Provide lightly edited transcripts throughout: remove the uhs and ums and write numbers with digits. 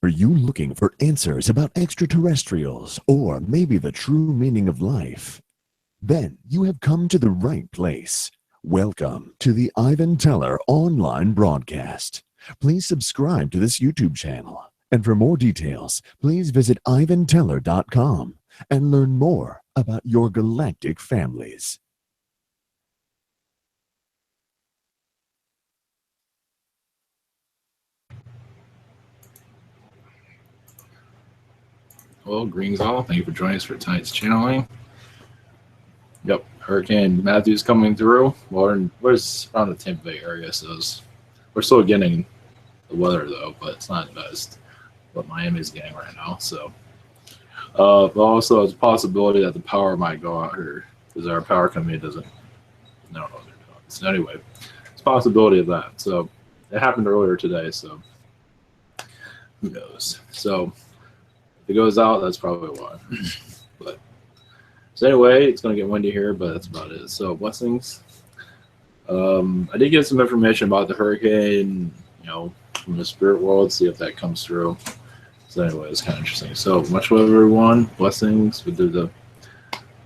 Are you looking for answers about extraterrestrials or maybe the true meaning of life? Then you have come to the right place. Welcome to the Ivan Teller online broadcast. Please subscribe to this YouTube channel. And for more details, please visit ivanteller.com and learn more about your galactic families. Hello, greetings all. Thank you for joining us for tonight's channeling. Yep, Hurricane Matthew's coming through. We're around the Tampa Bay area, so we're still getting the weather though, but it's not the best what Miami's getting right now. So, but also there's a possibility that the power might go out here because our power company doesn't know what they're doing. So anyway, it's a possibility of that. So it happened earlier today. So who knows? So if it goes out, that's probably why. But so anyway, it's going to get windy here, but that's about it. So blessings. I did get some information about the hurricane, from the spirit world, see if that comes through. So anyway, it's kind of interesting. So much love, everyone. Blessings. We do the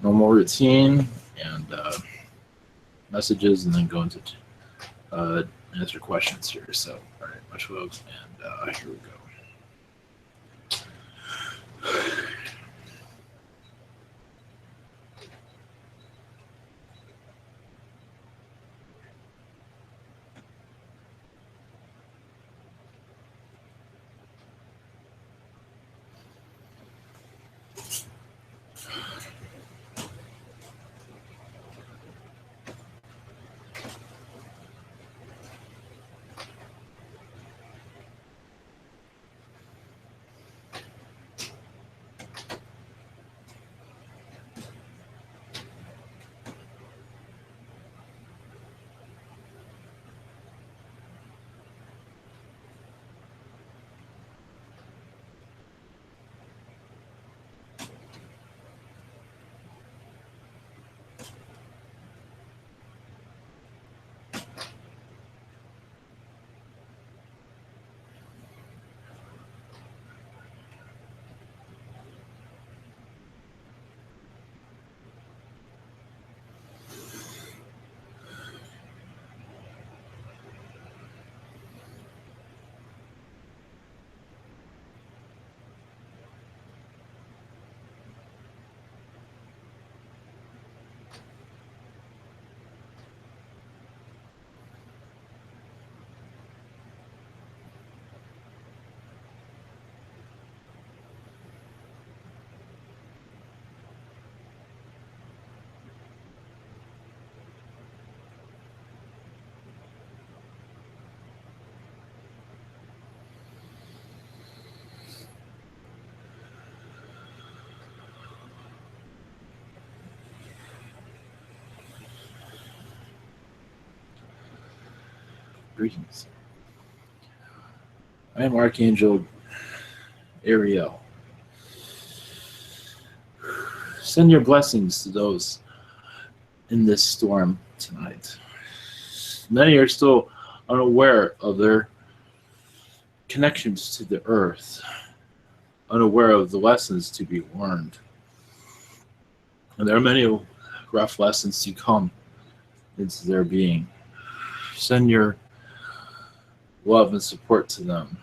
normal routine and messages, and then go into answer questions here. So all right, much love, and here we go. Greetings. I am Archangel Ariel. Send your blessings to those in this storm tonight. Many are still unaware of their connections to the earth, unaware of the lessons to be learned. And there are many rough lessons to come into their being. Send your love and support to them.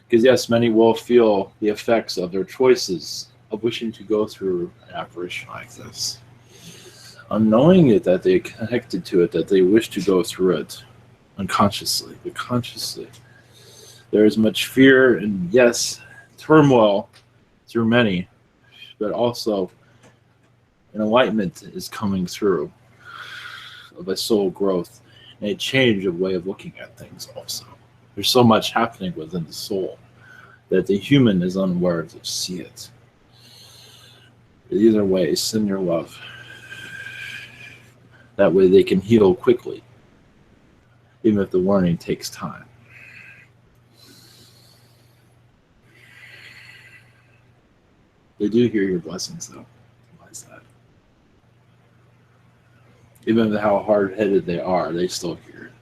Because yes, many will feel the effects of their choices of wishing to go through an apparition like this. Unknowing it, that they connected to it, that they wish to go through it unconsciously, but consciously. There is much fear and yes, turmoil through many, but also an enlightenment is coming through of a soul growth and a change of way of looking at things also. There's so much happening within the soul that the human is unaware to see it. Either way, send your love. That way they can heal quickly, even if the learning takes time. They do hear your blessings though. Why is that? Even with how hard-headed they are, they still hear it.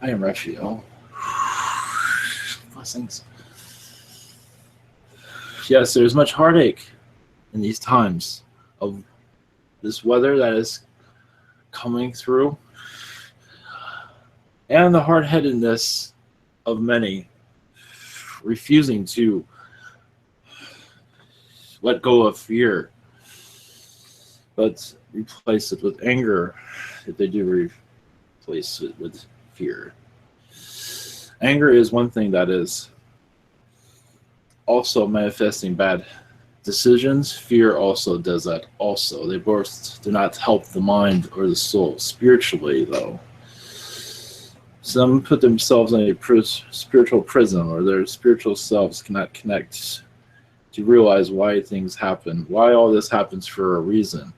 I am Raphal. Blessings. Yes, there's much heartache in these times of this weather that is coming through, and the hard-headedness of many refusing to let go of fear, but replace it with anger if they do replace it with fear. Anger is one thing that is also manifesting bad decisions. Fear also does that also. They both do not help the mind or the soul. Spiritually, though, some put themselves in a spiritual prison, or their spiritual selves cannot connect to realize why things happen, why all this happens for a reason,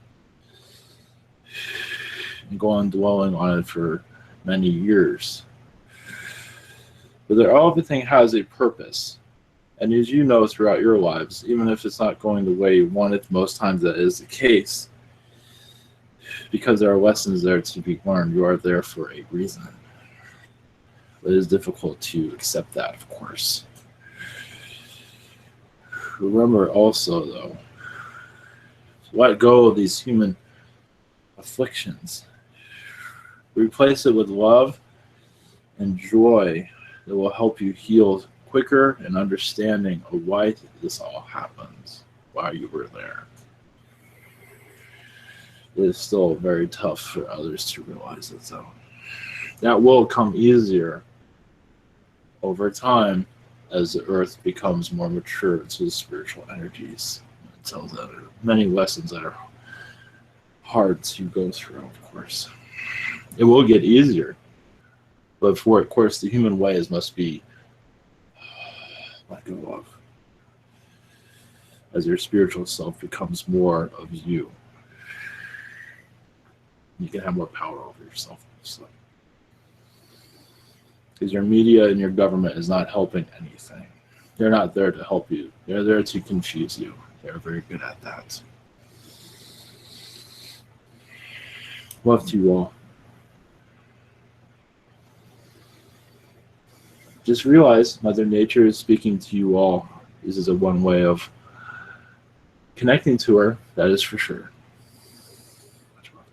and go on dwelling on it for many years. But everything has a purpose. And as you know throughout your lives, even if it's not going the way you want it, most times that is the case, because there are lessons there to be learned. You are there for a reason. It is difficult to accept that, of course. Remember also, though, let go of these human afflictions. Replace it with love and joy that will help you heal quicker, and understanding of why this all happens, why you were there. It is still very tough for others to realize it, though. That will come easier over time as the earth becomes more mature to the spiritual energies. So there are many lessons that are hard to go through, of course. It will get easier, but for, of course, the human ways must be let go of as your spiritual self becomes more of you. You can have more power over yourself. So. Because your media and your government is not helping anything. They're not there to help you. They're there to confuse you. They're very good at that. Love to you all. Just realize Mother Nature is speaking to you all. This is a one way of connecting to her, that is for sure. Much love.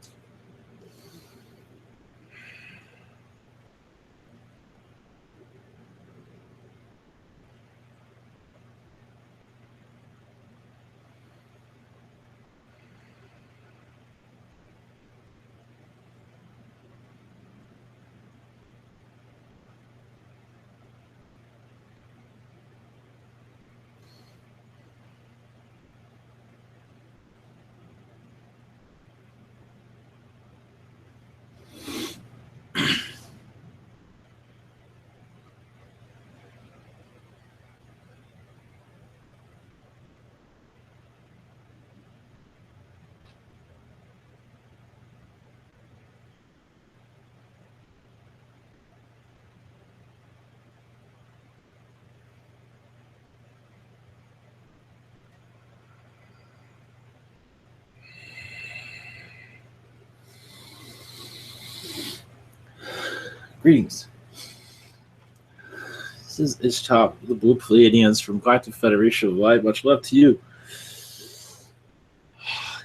Greetings. This is Ishtah, the Blue Pleiadians from Galactic Federation of Light. Much love to you.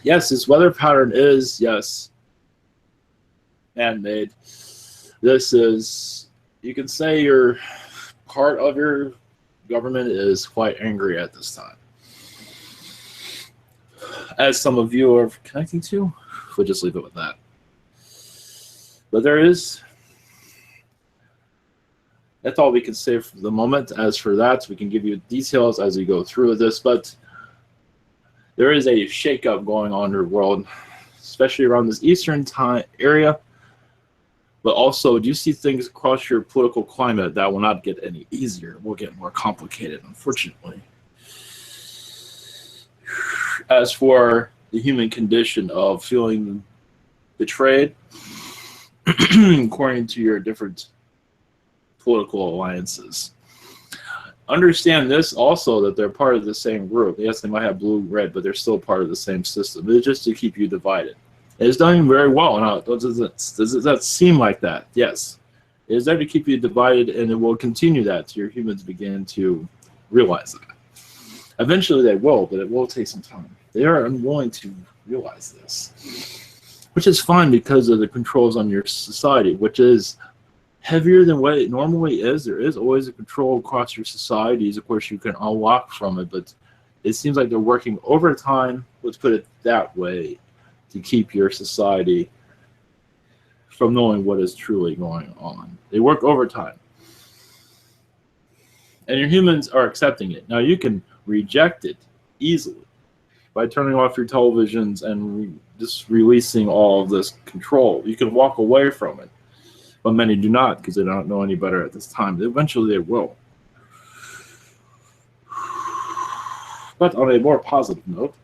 Yes, this weather pattern is, yes, man-made. This is, you can say your part of your government is quite angry at this time. As some of you are connecting to, we'll just leave it with that. But there is, that's all we can say for the moment. As for that, we can give you details as we go through this, but there is a shakeup going on in the world, especially around this Eastern time area. But also, do you see things across your political climate that will not get any easier? It will get more complicated, unfortunately. As for the human condition of feeling betrayed, according to your different political alliances, understand this also, that they're part of the same group. Yes, they might have blue, red, but they're still part of the same system. It's just to keep you divided. It's done very well. Now, does that seem like that? Yes. It is there to keep you divided, and it will continue that till your humans begin to realize that. Eventually they will, but it will take some time. They are unwilling to realize this, which is fine because of the controls on your society, which is heavier than what it normally is. There is always a control across your societies. Of course, you can unlock from it, but it seems like they're working overtime, let's put it that way, to keep your society from knowing what is truly going on. They work overtime. And your humans are accepting it. Now, you can reject it easily by turning off your televisions and just releasing all of this control. You can walk away from it. But many do not because they don't know any better at this time. Eventually they will. But on a more positive note,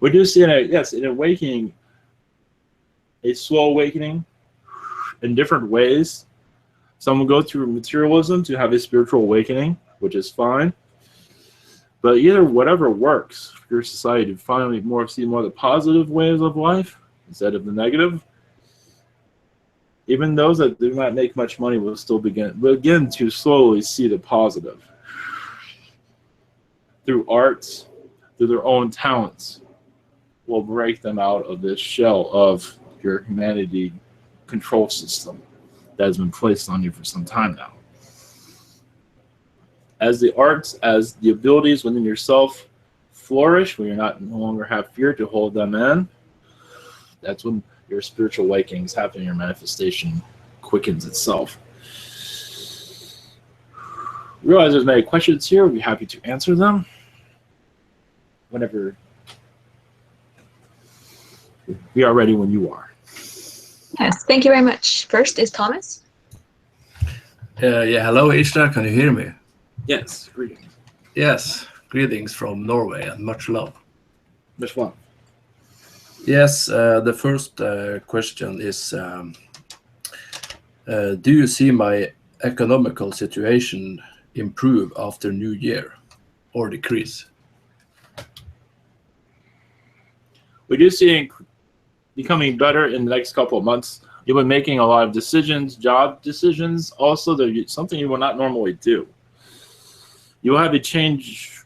we do see an awakening, a slow awakening in different ways. Some will go through materialism to have a spiritual awakening, which is fine. But either whatever works for your society to finally see more of the positive ways of life instead of the negative. Even those that do not make much money will still begin to slowly see the positive. Through arts, through their own talents, will break them out of this shell of your humanity control system that has been placed on you for some time now. As the arts, as the abilities within yourself flourish, when you no longer have fear to hold them in, that's when your spiritual awakening is happening, your manifestation quickens itself. Realize there's many questions here. We'll be happy to answer them whenever we are ready when you are. Yes, thank you very much. First is Thomas. Yeah, hello Ishtah, can you hear me? Yes, greetings. Yes, greetings from Norway and much love. Much love. Yes, the first question is, do you see my economical situation improve after New Year or decrease? We do see it becoming better in the next couple of months. You've been making a lot of decisions, job decisions. Also, something you will not normally do. You will have a change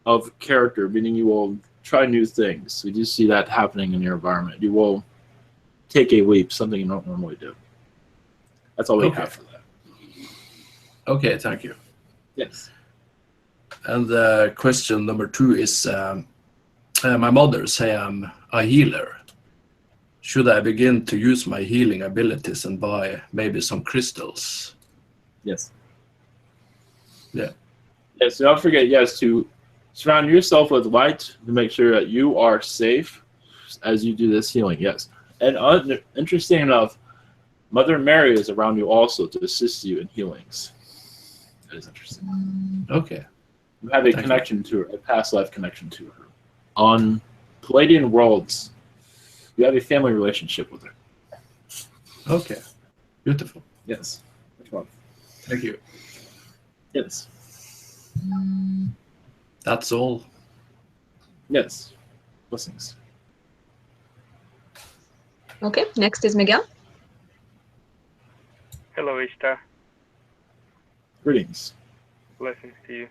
of character, meaning you will try new things. We do see that happening in your environment. You will take a leap, something you don't normally do. That's all we have for that. Okay, thank you. Yes. And question number 2 is, my mother say I'm a healer. Should I begin to use my healing abilities and buy maybe some crystals? Yes. Yeah. Yes, don't forget, yes, to surround yourself with light to make sure that you are safe as you do this healing, yes. And interesting enough, Mother Mary is around you also to assist you in healings. That is interesting. Okay. You have a connection to her, a past life connection to her. On Pleiadian worlds, you have a family relationship with her. Okay. Beautiful. Yes. Which one? Thank you. Yes. That's all. Yes. Blessings. Okay, next is Miguel. Hello, Ishtah. Greetings. Blessings to you.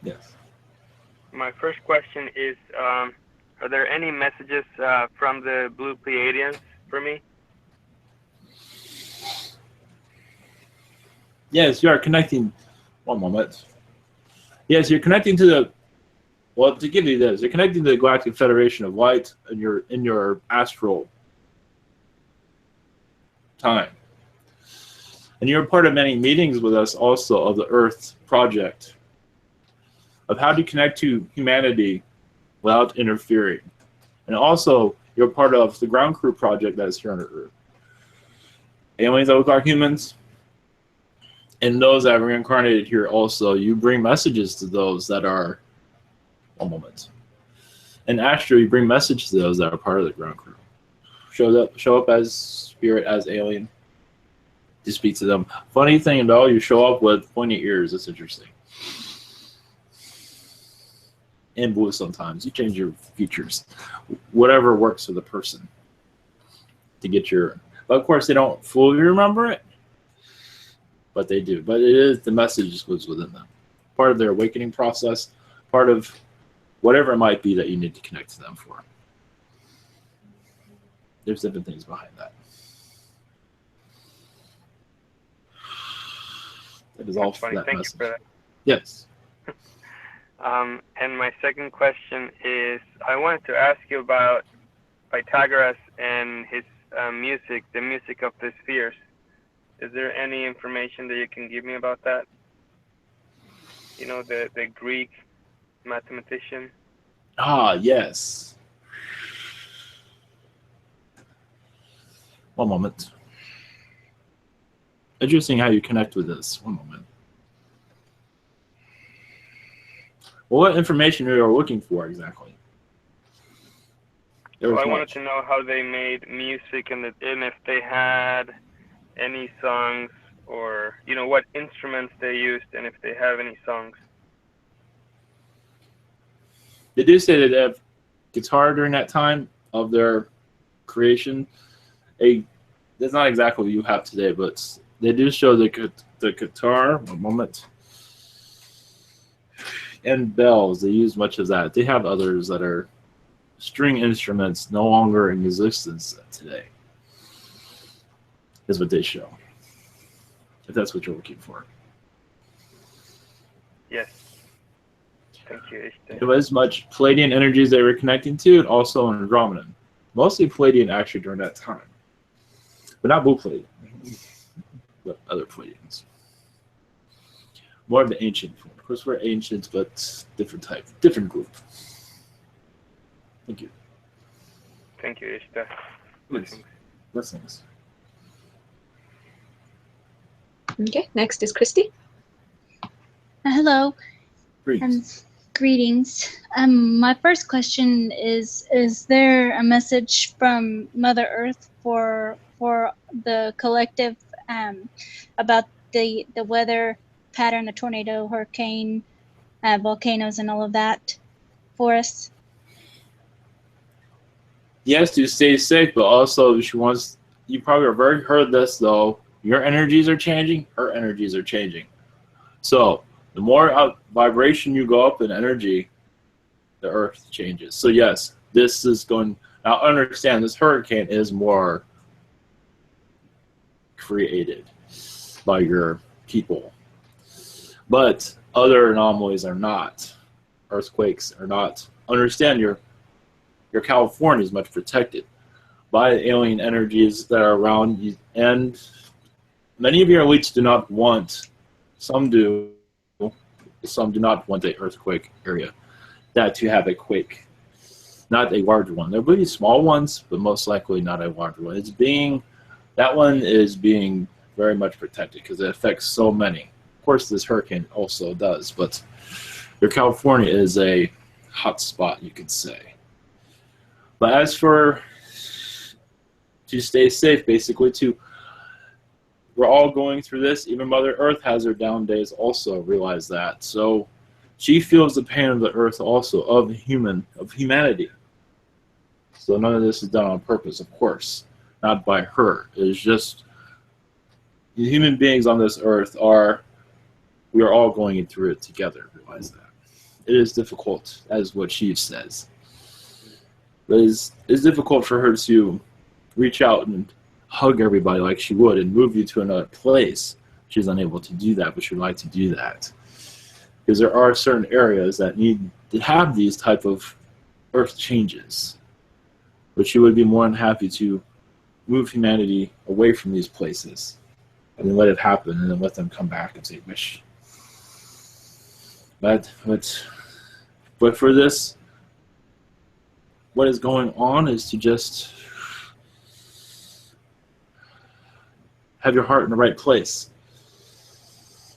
Yes. My first question is, are there any messages from the Blue Pleiadians for me? Yes, you are connecting. One moment. Yes, you're connecting to the. Well, to give you this, you're connecting to the Galactic Federation of Light in your astral time, and you're part of many meetings with us also of the Earth Project of how to connect to humanity without interfering, and also you're part of the Ground Crew Project that is here on Earth. Aliens that look like humans. And those that are reincarnated here also, you bring messages to those that are, one moment. In Astro, you bring messages to those that are part of the ground crew. Show up as spirit, as alien, to speak to them. Funny thing though, you show up with pointy ears. That's interesting. And blue sometimes. You change your features. Whatever works for the person. to get your. But of course, they don't fully remember it, but they do. But it is the message goes within them, part of their awakening process, part of whatever it might be that you need to connect to them for. There's different things behind that. That is all for that Thank message. you for that. Yes. And my second question is, I wanted to ask you about Pythagoras and his music, the music of the spheres. Is there any information that you can give me about that? You know, the Greek mathematician. Ah, yes. One moment. Interesting how you connect with this. One moment. Well, what information are you looking for exactly? Well, I wanted to know how they made music and if they had any songs, or you know what instruments they used, and if they have any songs. They do say that they have guitar during that time of their creation. That's not exactly what you have today, but they do show the guitar. One moment. And bells. They use much of that. They have others that are string instruments no longer in existence today. Is what they show. If that's what you're looking for. Yes. Thank you, Ishtah. It was much Pleiadian energies they were connecting to, and also Andromedan. Mostly Pleiadian actually during that time. But not Blue Pleiadian. But other Pleiadians. More of the ancient form. Of course, we're ancients, but different type, different group. Thank you. Thank you, Ishtah. Please. Blessings. Okay, next is Christy. Hello. Greetings. Greetings. My first question is there a message from Mother Earth for the collective about the weather pattern, the tornado, hurricane, volcanoes, and all of that for us? Yes, to stay safe, but also she wants. You probably have already heard this though. Your energies are changing. Her energies are changing. So the more vibration you go up in energy, the Earth changes. So yes, this is going. Now understand, this hurricane is more created by your people, but other anomalies are not. Earthquakes are not. Understand your California is much protected by the alien energies that are around you, and many of your elites do not want. Some do. Some do not want the earthquake area. That to have a quake, not a large one. There will be small ones, but most likely not a large one. That one is being very much protected because it affects so many. Of course, this hurricane also does, but your California is a hot spot, you could say. But as for to stay safe, basically, we're all going through this. Even Mother Earth has her down days also, realize that. So she feels the pain of the earth also, of humanity. So none of this is done on purpose, of course. Not by her. It's just the human beings on this earth we are all going through it together, realize that. It is difficult, as what she says. But it's difficult for her to reach out and hug everybody like she would and move you to another place. She's unable to do that, but she'd like to do that. Because there are certain areas that need to have these type of earth changes. But she would be more than happy to move humanity away from these places and then let it happen and then let them come back and say, wish. But for this, what is going on is to just have your heart in the right place.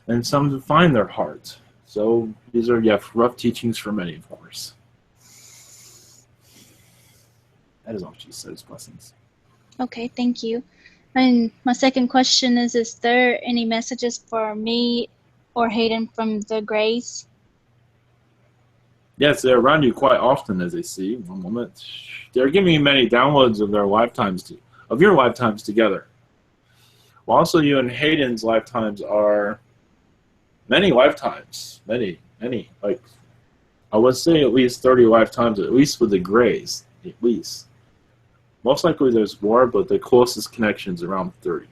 And some to find their heart. So these are, rough teachings for many, of course. That is all she says. Blessings. Okay, thank you. And my second question is there any messages for me or Hayden from the Greys? Yes, they're around you quite often, as I see. One moment. They're giving you many downloads of their lifetimes of your lifetimes together. Well, also, you and Hayden's lifetimes are many lifetimes. Many. Like, I would say at least 30 lifetimes, at least with the Greys. At least. Most likely there's more, but the closest connection is around 30.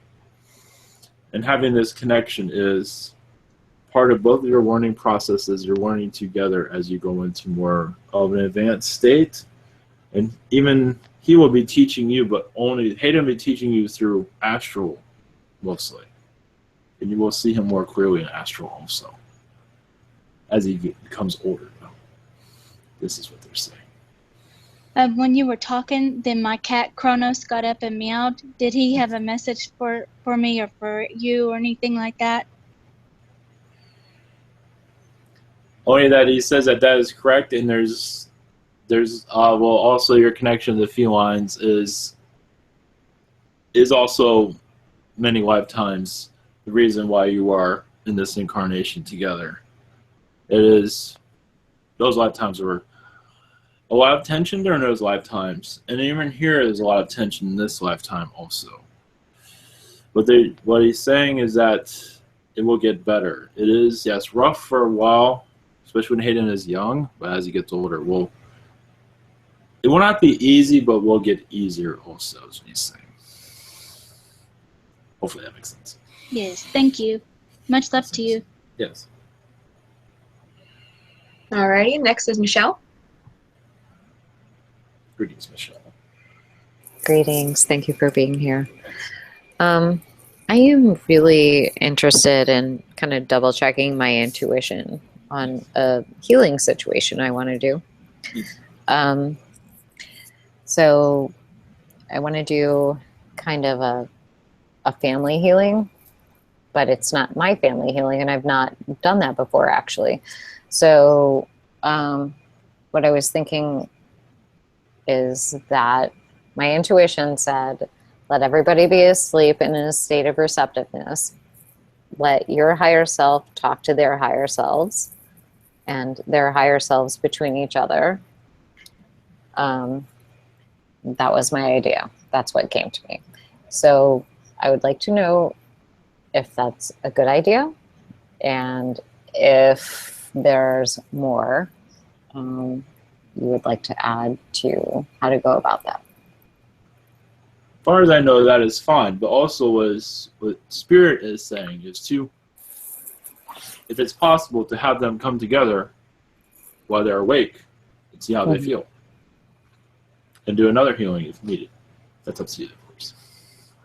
And having this connection is part of both of your learning processes. You're learning together as you go into more of an advanced state. And even he will be teaching you, but only Hayden will be teaching you through astral, mostly. And you will see him more clearly in astral also, as he becomes older. This is what they're saying. When you were talking, then my cat Kronos got up and meowed. Did he have a message for me or for you or anything like that? Only that he says that is correct, and there's well, also your connection to the felines is also many lifetimes the reason why you are in this incarnation together. It is those lifetimes were a lot of tension during those lifetimes, and even here there's a lot of tension in this lifetime also. But what he's saying is that it will get better. It is, yes, rough for a while, especially when Hayden is young, but as he gets older, it will not be easy, but will get easier also, is what he's saying. Hopefully that makes sense. Yes, thank you. Much love to you. Yes. Alrighty, next is Michelle. Greetings, Michelle. Greetings. Thank you for being here. I am really interested in kind of double checking my intuition on a healing situation I want to do. So I want to do kind of a family healing, but it's not my family healing, and I've not done that before, actually. So what I was thinking is that my intuition said, let everybody be asleep in a state of receptiveness. Let your higher self talk to their higher selves and their higher selves between each other. That was my idea. That's what came to me. So I would like to know if that's a good idea, and if there's more you would like to add to how to go about that. As far as I know, that is fine. But also, what Spirit is saying is to, if it's possible, to have them come together while they're awake and see how they feel, and do another healing if needed. That's up to you, of course.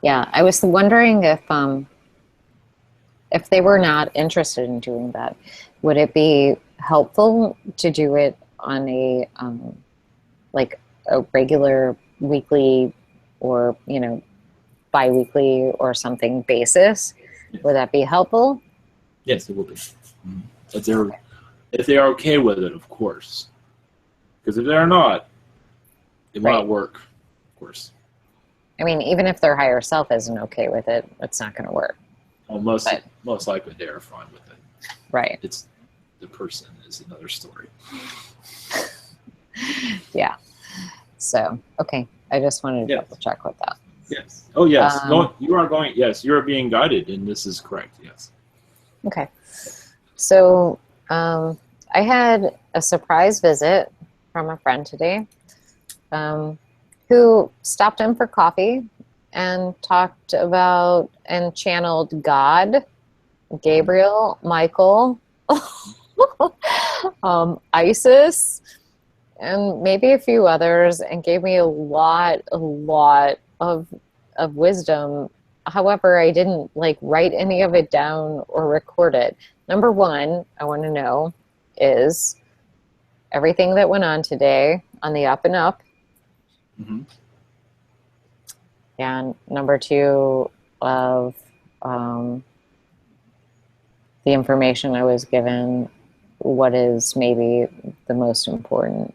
Yeah, I was wondering if they were not interested in doing that, would it be helpful to do it on a like a regular weekly or bi-weekly or something basis? Yes. Would that be helpful? Yes, it will be. If they are okay with it, of course. Because if they're not, it will not work, of course. I mean, even if their higher self isn't okay with it, it's not going to work. Well, most likely they are fine with it. Right. It's the person is another story. Yeah. So, okay. I just wanted to double check with that. Yes. Oh, yes. No, you are going. Yes, you are being guided, and this is correct. Yes. Okay. So, I had a surprise visit from a friend today, who stopped in for coffee and talked about and channeled God, Gabriel, Michael, Isis, and maybe a few others, and gave me a lot of wisdom. However, I didn't write any of it down or record it. Number one, I want to know is everything that went on today on the up and up. Mm-hmm. And number two, of the information I was given, what is maybe the most important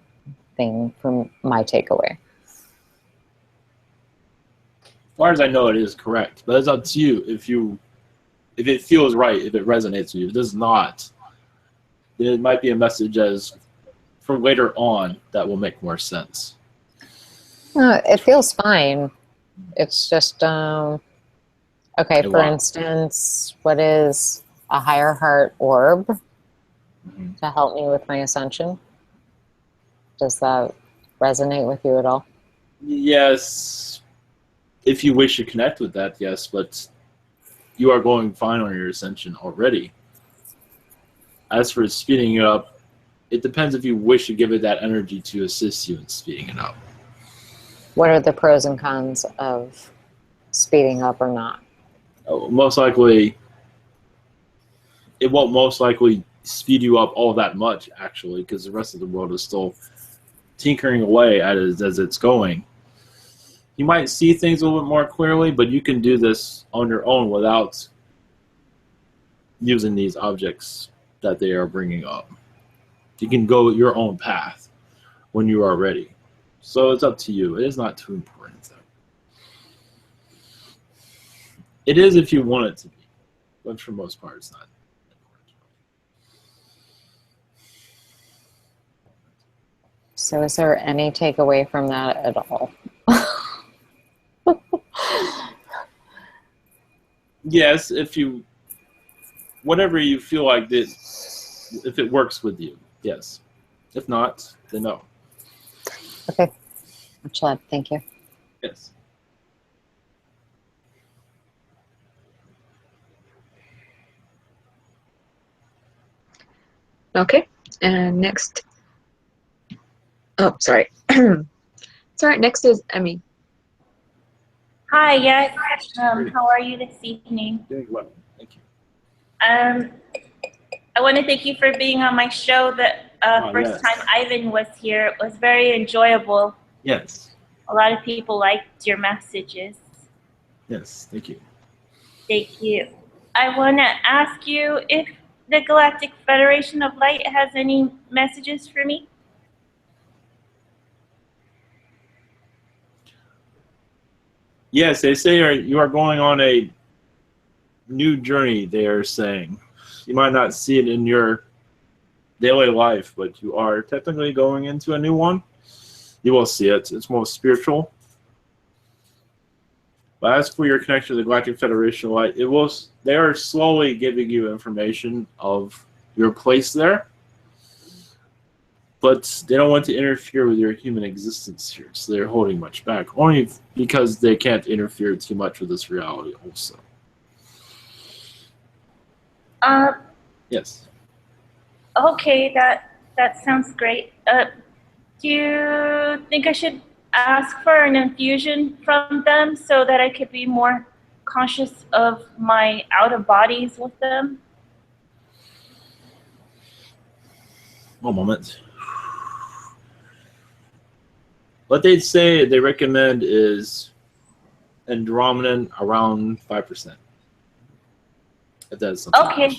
thing from my takeaway. As far as I know, it is correct, but it's up to you if it feels right, if it resonates with you. If it does not, then it might be a message as for later on that will make more sense. It feels fine. It's just, okay, A for lot. instance, what is a higher heart orb Mhm. to help me with my ascension? Does that resonate with you at all? Yes, if you wish to connect with that, yes, but you are going fine on your ascension already. As for speeding it up, it depends if you wish to give it that energy to assist you in speeding it up. What are the pros and cons of speeding up or not? Most likely, it won't most likely speed you up all that much, actually, because the rest of the world is still tinkering away as it's going. You might see things a little bit more clearly, but you can do this on your own without using these objects that they are bringing up. You can go your own path when you are ready. So it's up to you. It is not too important, though. It is if you want it to be, but for the most part, it's not important. So is there any takeaway from that at all? Yes, if you, whatever you feel like this, if it works with you, yes. If not, then no. Okay, much love. Thank you. Yes. Okay, and next. Oh, sorry. Sorry, next is Emmy. Hi, yes. How are you this evening? Doing well. Thank you. I want to thank you for being on my show. The first yes. time Ivan was here, it was very enjoyable. Yes. A lot of people liked your messages. Yes. Thank you. Thank you. I want to ask you if the Galactic Federation of Light has any messages for me. Yes, they say you are going on a new journey, they are saying. You might not see it in your daily life, but you are technically going into a new one. You will see it. It's more spiritual. But as for your connection to the Galactic Federation of Light, they are slowly giving you information of your place there. But they don't want to interfere with your human existence here, so they're holding much back. Only because they can't interfere too much with this reality also. Yes. Okay, that sounds great. Do you think I should ask for an infusion from them so that I could be more conscious of my outer bodies with them? One moment. What they say they recommend is Andromedan around 5%. If that's something. Okay.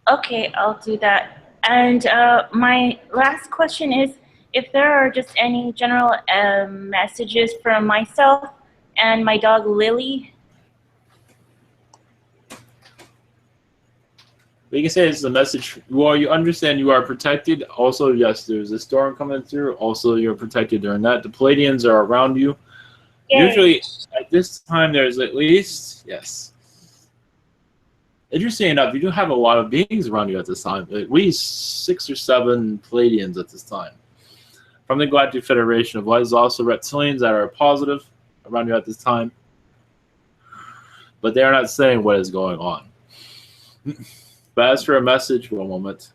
Okay, I'll do that. And my last question is if there are just any general messages from myself and my dog Lily. We can say it's a message. Well, you understand you are protected. Also, yes, there's a storm coming through. Also, you're protected during that. The Pleiadians are around you. Yay. Usually, at this time, there's at least, yes. Interesting enough, you do have a lot of beings around you at this time. At least 6 or 7 Pleiadians at this time. From the Galactic Federation of Light, there's also reptilians that are positive around you at this time. But they are not saying what is going on. But as for a message, one moment.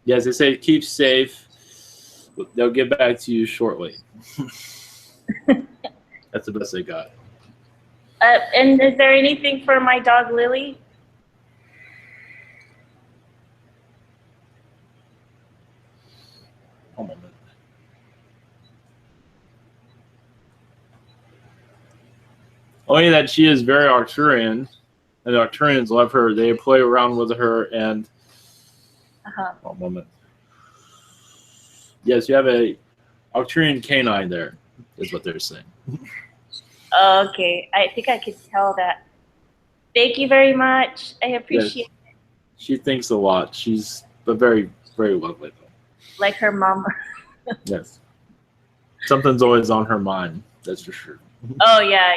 Yes, they say keep safe. They'll get back to you shortly. That's the best they got. And is there anything for my dog Lily? One moment. Only that she is very Arcturian, and the Arcturians love her. They play around with her, and one moment. Yes, you have a Arcturian canine there, is what they're saying. Okay, I think I could tell that. Thank you very much. I appreciate it. She thinks a lot. She's very, very lovely. Like her mom. Yes. Something's always on her mind. That's for sure. Oh yeah,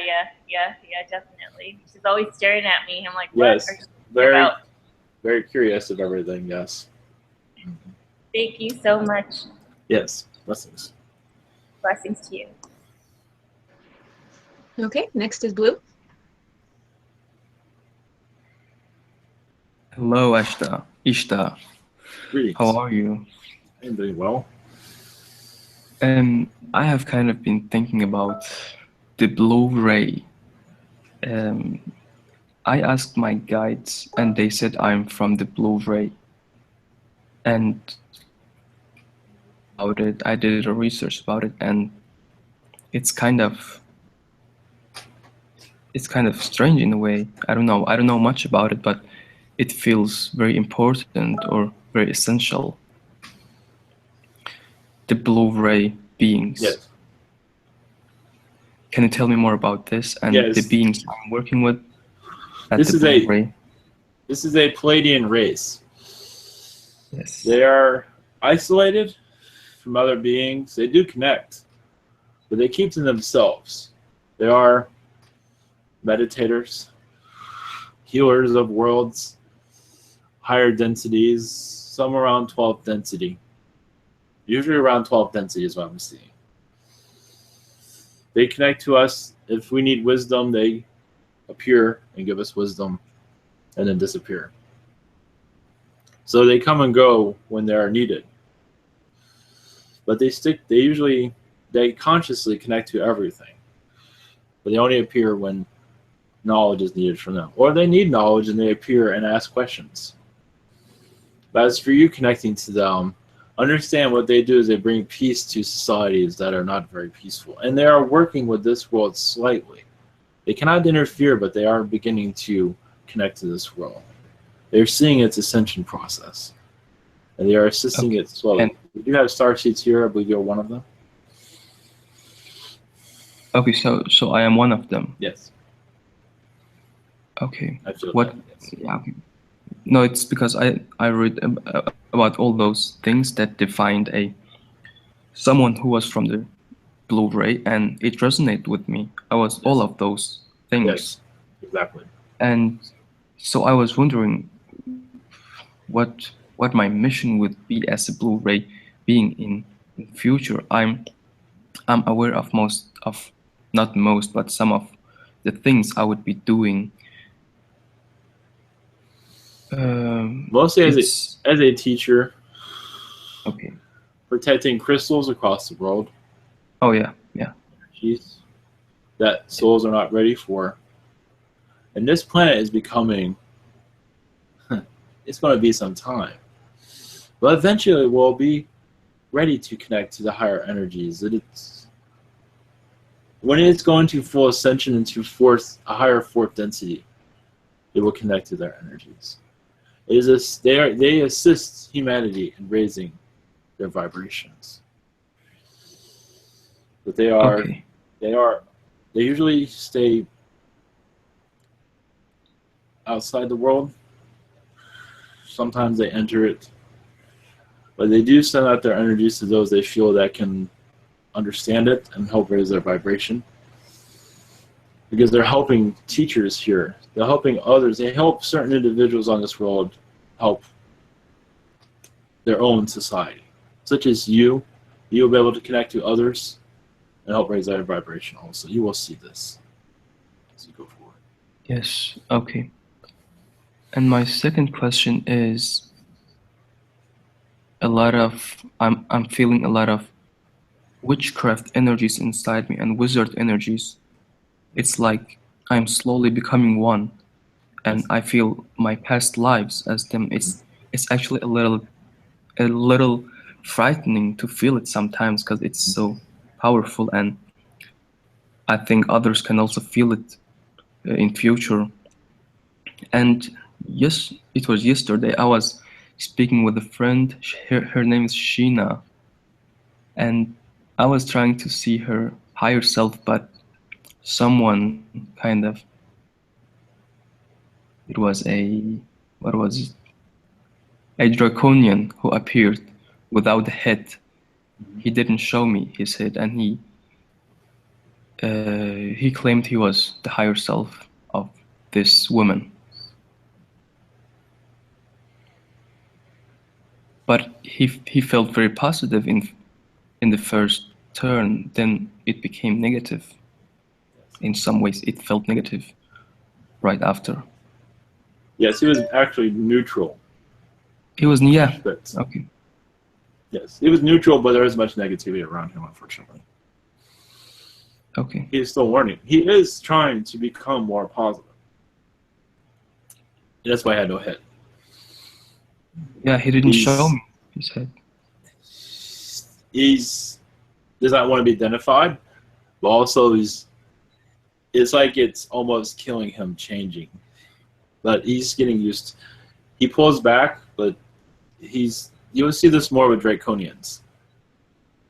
definitely. She's always staring at me. I'm like, what are you Yes, talking very, about? very curious of everything. Yes. Thank you so much. Yes. Blessings. Blessings to you. Okay, next is Blue. Hello, Ishtah. Greetings. How are you? I'm doing well. I have kind of been thinking about the blue ray. I asked my guides, and they said I'm from the blue ray. And about it, I did a research about it, and it's kind of strange in a way. I don't know much about it, but it feels very important or very essential. The blue ray beings. Yes. Can you tell me more about this and Yes. the beings I'm working with at This the is blue ray? This is a Pleiadian race. Yes. They are isolated from other beings. They do connect, but they keep to themselves. They are meditators, healers of worlds, higher densities, some around 12th density. Usually around 12th density is what I'm seeing. They connect to us. If we need wisdom, they appear and give us wisdom and then disappear. So they come and go when they are needed. But they consciously connect to everything. But they only appear when knowledge is needed from them. Or they need knowledge and they appear and ask questions. But as for you connecting to them, understand what they do is they bring peace to societies that are not very peaceful. And they are working with this world slightly. They cannot interfere, but they are beginning to connect to this world. They're seeing its ascension process. And they are assisting it slowly. And we do have star seeds here. I believe you're one of them. okay, so I am one of them. Yes. Okay. I feel What? that, yes. Yeah. Okay. No, it's because I read about all those things that defined someone who was from the blue ray, and it resonated with me. I was all of those things. Yes, exactly. And so I was wondering what my mission would be as a blue ray being in future. I'm aware of not most, but some of the things I would be doing. Mostly as a teacher, okay. protecting crystals across the world. Oh yeah. Energies that souls are not ready for. And this planet is becoming, it's going to be some time. But eventually we'll be ready to connect to the higher energies. When it's going to full ascension into a higher fourth density, it will connect to their energies. They assist humanity in raising their vibrations. But they usually stay outside the world. Sometimes they enter it. But they do send out their energies to those they feel that can understand it and help raise their vibration. Because they're helping teachers here. They're helping others. They help certain individuals on this world help their own society. Such as you. You'll be able to connect to others and help raise their vibration also. You will see this as you go forward. Yes. Okay. And my second question is I'm feeling a lot of witchcraft energies inside me and wizard energies. It's like I'm slowly becoming one, and I feel my past lives as them. It's actually a little frightening to feel it sometimes because it's so powerful, and I think others can also feel it in future. And yes, it was yesterday I was speaking with a friend. Her name is Sheena, and I was trying to see her higher self, but someone kind of, it was a draconian who appeared without a head, he didn't show me his head, and he claimed he was the higher self of this woman. But he felt very positive in the first turn. Then it became negative. In some ways, it felt negative right after. Yes, he was actually neutral. He was, yeah. But, okay. Yes, he was neutral, but there was much negativity around him, unfortunately. Okay. He is still learning. He is trying to become more positive. That's why I had no head. Yeah, he didn't show me his head. He does not want to be identified, but also it's like it's almost killing him changing. But he's getting used. He pulls back, but you will see this more with Draconians.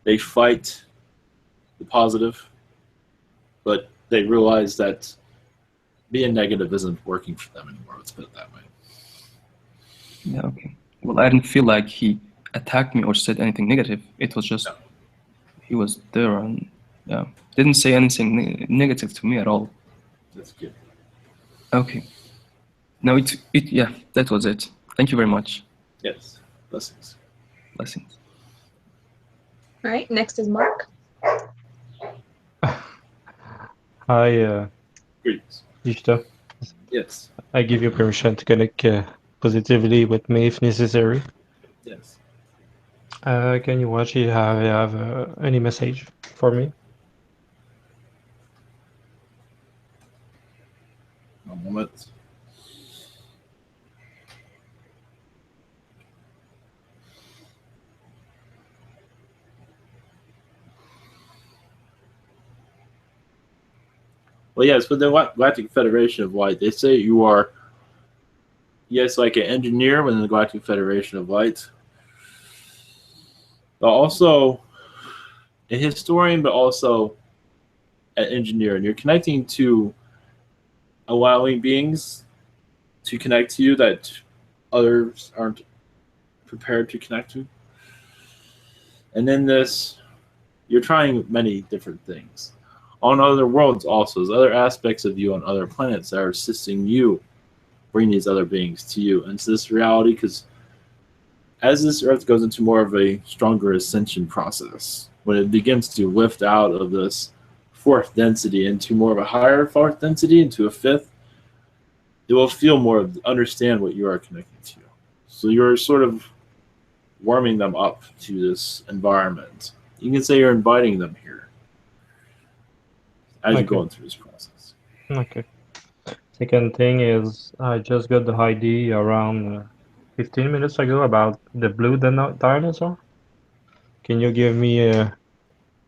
They fight the positive, but they realize that being negative isn't working for them anymore. Let's put it that way. Yeah, okay. Well, I didn't feel like he attacked me or said anything negative. It was just he was there and didn't say anything negative to me at all. That's good. Okay. No, yeah, that was it. Thank you very much. Yes. Blessings. Blessings. All right, next is Mark. Hi, Greetings. Ishtah. Yes. I give you permission to connect positively with me if necessary. Yes. Can you watch it? Have any message for me? A moment. Well, yes, with the Galactic Federation of Light, they say you are, yes, like an engineer within the Galactic Federation of Light, but also a historian, but also an engineer. And you're connecting to allowing beings to connect to you that others aren't prepared to connect to. And in this, you're trying many different things. On other worlds also, there's other aspects of you on other planets that are assisting you bring these other beings to you into this reality, because as this Earth goes into more of a stronger ascension process, when it begins to lift out of this fourth density into more of a higher fourth density, into a fifth, it will feel more, understand what you are connecting to. So you're sort of warming them up to this environment. You can say you're inviting them here as you're going through this process. Okay. Second thing is, I just got the ID around 15 minutes ago about the blue dinosaur. Can you give me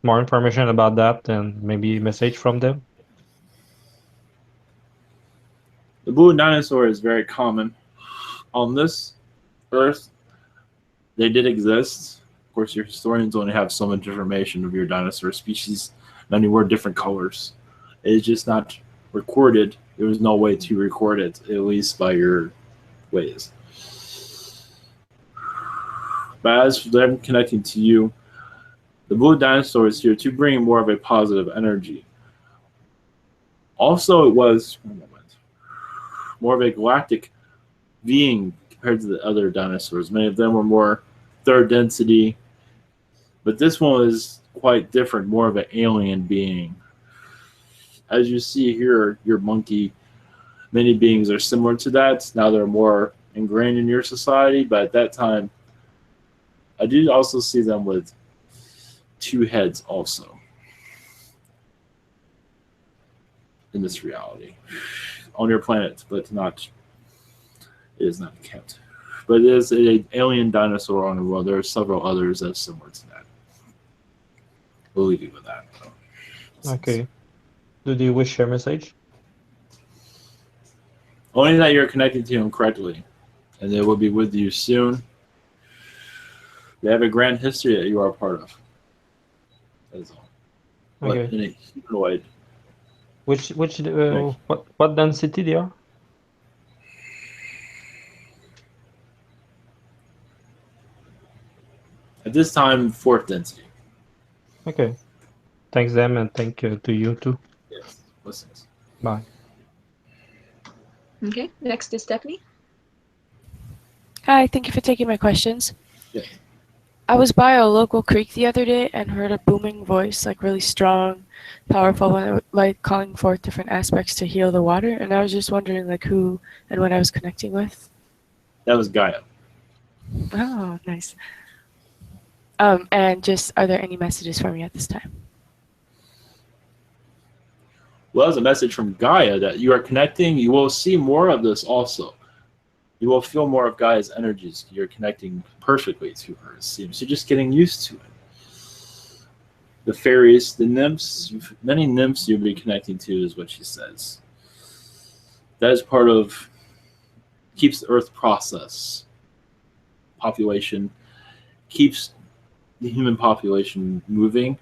more information about that and maybe a message from them? The blue dinosaur is very common. On this Earth, they did exist. Of course, your historians only have so much information of your dinosaur species. Many were different colors. It's just not recorded. There was no way to record it, at least by your ways. But as for them connecting to you, the blue dinosaur is here to bring more of a positive energy. Also, it was more of a galactic being compared to the other dinosaurs. Many of them were more third density, but this one is quite different, more of an alien being. As you see here, your monkey, many beings are similar to that. Now they're more ingrained in your society, but at that time, I do also see them with two heads also in this reality on your planet, but it is not kept. But it is an alien dinosaur on the world. There are several others that are similar to that. We'll leave you with that. Okay. Do you wish your message? Only that you're connected to him correctly, and they will be with you soon. They have a grand history that you are a part of. That is all. Okay. But in a humanoid. What density they are? At this time, fourth density. Okay. Thanks them and thank you to you too. Yes. Blessings. Bye. Okay, next is Stephanie. Hi, thank you for taking my questions. Yes. I was by a local creek the other day and heard a booming voice, like really strong, powerful, and like calling forth different aspects to heal the water. And I was just wondering, like, who and what I was connecting with. That was Gaia. Oh, nice. And just, are there any messages for me at this time? Well, as a message from Gaia that you are connecting, you will see more of this also. You will feel more of Gaia's energies. You're connecting perfectly to her, it seems. You're just getting used to it. The fairies, the nymphs, many nymphs you'll be connecting to is what she says. That is part of, keeps the earth process. Population, keeps the human population moving,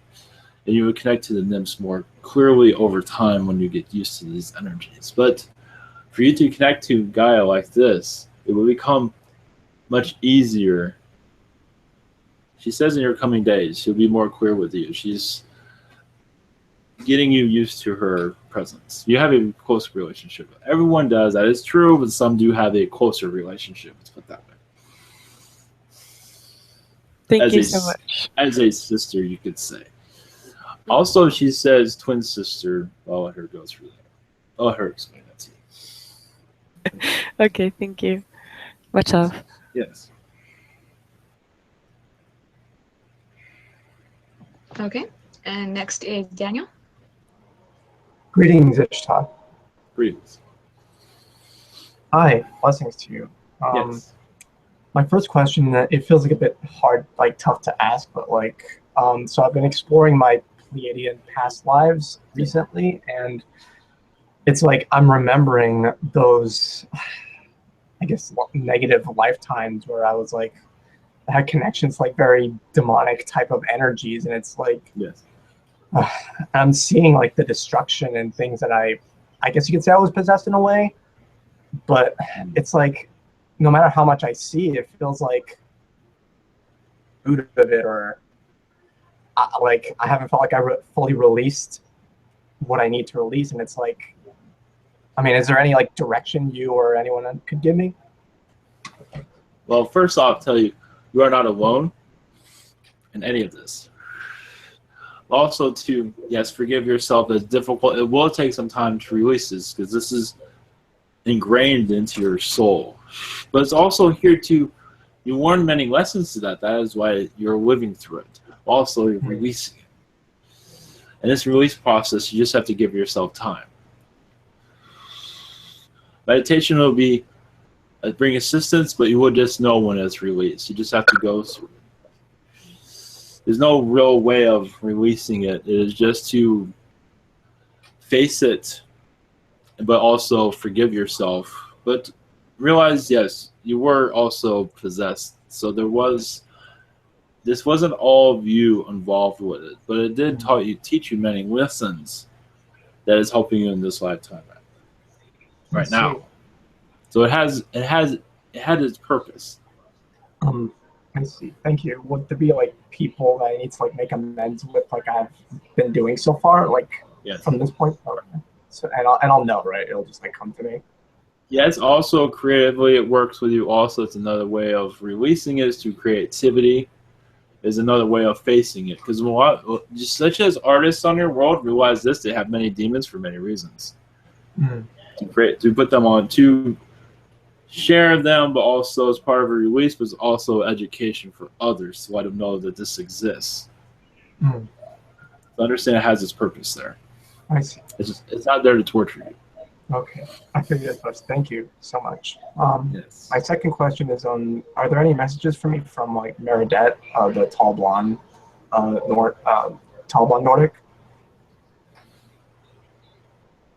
and you will connect to the nymphs more clearly over time when you get used to these energies. But for you to connect to Gaia like this, it will become much easier. She says in your coming days, she'll be more clear with you. She's getting you used to her presence. You have a close relationship. Everyone does. That is true, but some do have a closer relationship. Let's put it that way. Thank you so much. As a sister, you could say. Also, she says twin sister. I'll let her go through that. I'll let her explain that to you. Okay, thank you. Much love. Yes. Okay, and next is Daniel. Greetings, Ishtah. Greetings. Hi, blessings to you. Yes. My first question, it feels like a bit hard, like tough to ask, but like, so I've been exploring my Pleiadian past lives recently, and it's like I'm remembering those, I guess, negative lifetimes where I was like, I had connections like very demonic type of energies, and it's like, yes, I'm seeing like the destruction and things that I guess you could say I was possessed in a way, but it's like, no matter how much I see, it feels like root of it, or like I haven't felt like I fully released what I need to release. And it's like, I mean, is there any like direction you or anyone could give me? Well, first off, I'll tell you, you are not alone in any of this. Also, to, yes, forgive yourself. It's difficult. It will take some time to release this because this is ingrained into your soul. But it's also here to, you learn many lessons to that. That is why you're living through it. Also, you're releasing it. And this release process, you just have to give yourself time. Meditation will be bring assistance, but you will just know when it's released. You just have to go through it. There's no real way of releasing it. It is just to face it, but also forgive yourself. But realize, yes, you were also possessed. So this wasn't all of you involved with it, but it did teach you many lessons that is helping you in this lifetime right now. So it had its purpose. I see. Thank you. Would there be like people that I need to like make amends with, like I've been doing so far, like from this point? Okay. So and I'll know, right? It'll just like come to me. Yes. Also, creatively, it works with you. Also, it's another way of releasing it is through creativity. Is another way of facing it, because just such as artists on your world realize this, they have many demons for many reasons. To put them on, to share them, but also as part of a release, but also education for others to let them know that this exists. So understand it has its purpose there. I see. It's not there to torture you. Okay, I figured as much. Thank you so much. Yes. My second question is on: are there any messages for me from like Meredith, the tall blonde, tall blonde Nordic?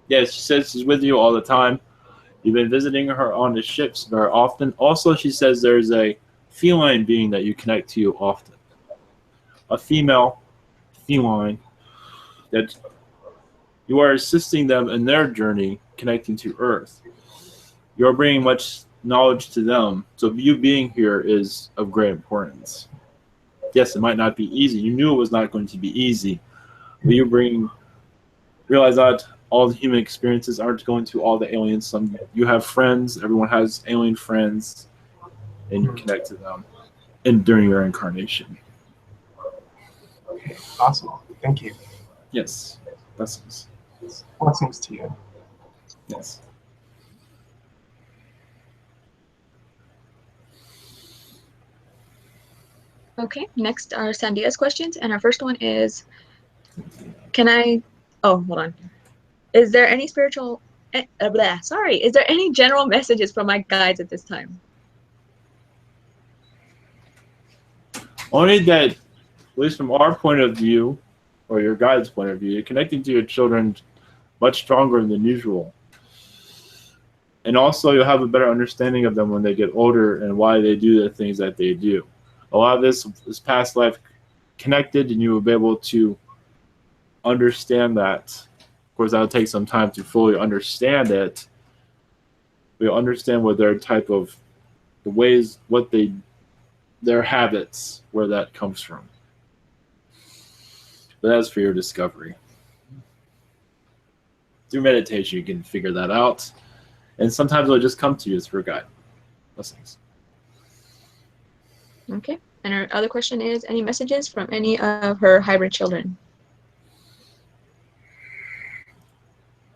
Yes, she says she's with you all the time. You've been visiting her on the ships very often. Also, she says there's a feline being that you connect to often. A female feline that you are assisting them in their journey connecting to Earth. You're bringing much knowledge to them. So you being here is of great importance. yes, it might not be easy. You knew it was not going to be easy, but you realize that all the human experiences aren't going to all the aliens. You have friends. Everyone has alien friends, and you connect to them, and during your incarnation. Okay, awesome. Thank you. Yes, blessings. Blessings to you. Yes. Okay, next are Sandia's questions, and our first one is, hold on. Is there any is there any general messages from my guides at this time? Only that, at least from our point of view, or your guide's point of view, you're connecting to your children much stronger than usual. And also, you'll have a better understanding of them when they get older and why they do the things that they do. A lot of this past life connected, and you will be able to understand that. Of course, that'll take some time to fully understand it. We'll understand what their type of, the ways, their habits, where that comes from. But that's for your discovery. Through meditation, you can figure that out. And sometimes it'll just come to you as for a guide. Blessings. Okay, and our other question is, any messages from any of her hybrid children?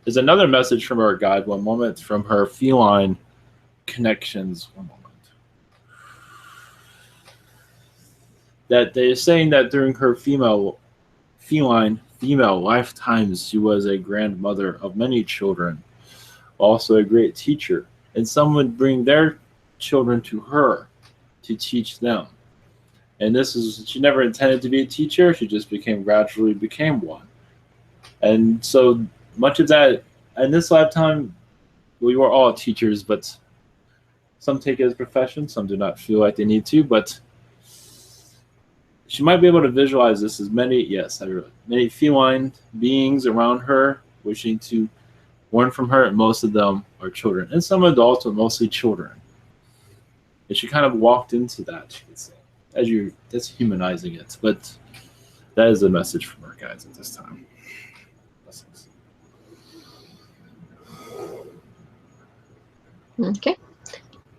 There's another message from our guide, one moment, from her feline connections, one moment. That they're saying that during her feline female lifetimes, she was a grandmother of many children, also a great teacher. And some would bring their children to her to teach them. And she never intended to be a teacher, she just gradually became one. And so much of that, in this lifetime, we were all teachers, but some take it as a profession, some do not feel like they need to, but she might be able to visualize this as many feline beings around her wishing to learn from her, and most of them are children. And some adults, but mostly children. And she kind of walked into that, you could say. That's humanizing it. But that is a message from our guides at this time. Blessings. Okay.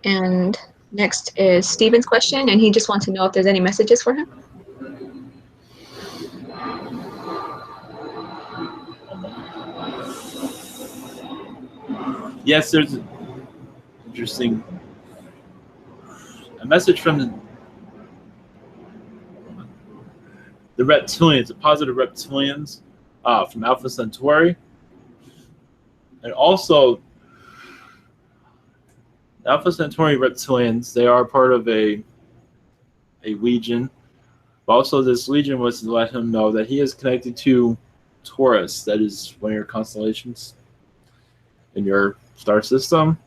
And next is Stephen's question, and he just wants to know if there's any messages for him. Yes, there's a message from the reptilians, the positive reptilians from Alpha Centauri. And also, Alpha Centauri reptilians, they are part of a legion. But also this legion was to let him know that he is connected to Taurus, that is one of your constellations in your star system.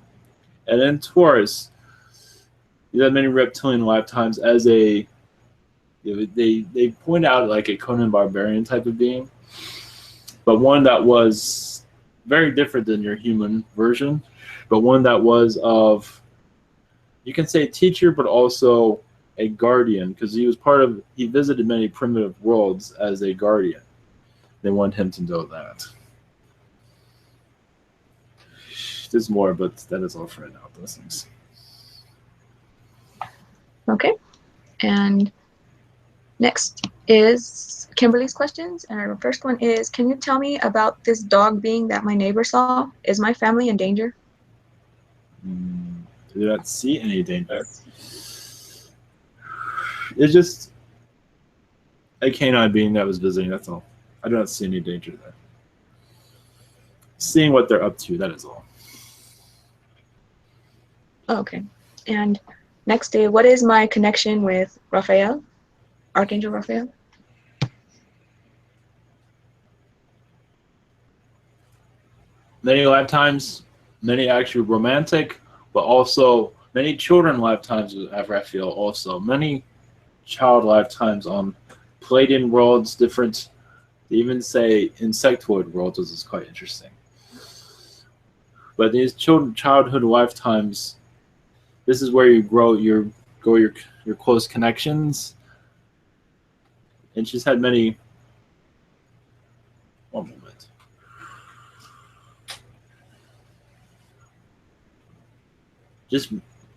And in Taurus, you have many reptilian lifetimes as they point out like a Conan Barbarian type of being, but one that was very different than your human version, but one that was of, you can say teacher, but also a guardian, because he visited many primitive worlds as a guardian. They want him to know that. There's more, but that is all for right now. Blessings. Okay. And next is Kimberly's questions. And our first one is, can you tell me about this dog being that my neighbor saw? Is my family in danger? I do not see any danger. It's just a canine being that was visiting, that's all. I do not see any danger there. Seeing what they're up to, that is all. Okay. And next is, what is my connection with Raphal, Archangel Ariel? Many lifetimes, many actually romantic, but also many children lifetimes of Raphal also. Many child lifetimes on Pleiadian worlds, different, they even say insectoid worlds, which is quite interesting. But these childhood lifetimes, this is where you grow your close connections. and she's had many. One moment. Just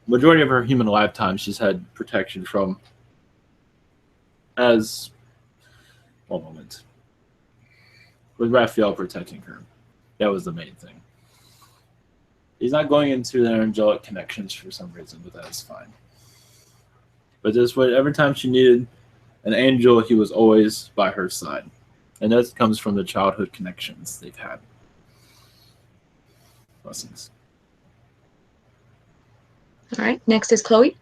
majority of her human lifetime, she's had protection from. As one moment. With Raphal protecting her, that was the main thing. He's not going into their angelic connections for some reason, but that is fine. But just every time she needed an angel, he was always by her side. And that comes from the childhood connections they've had. Blessings. All right, next is Chloe.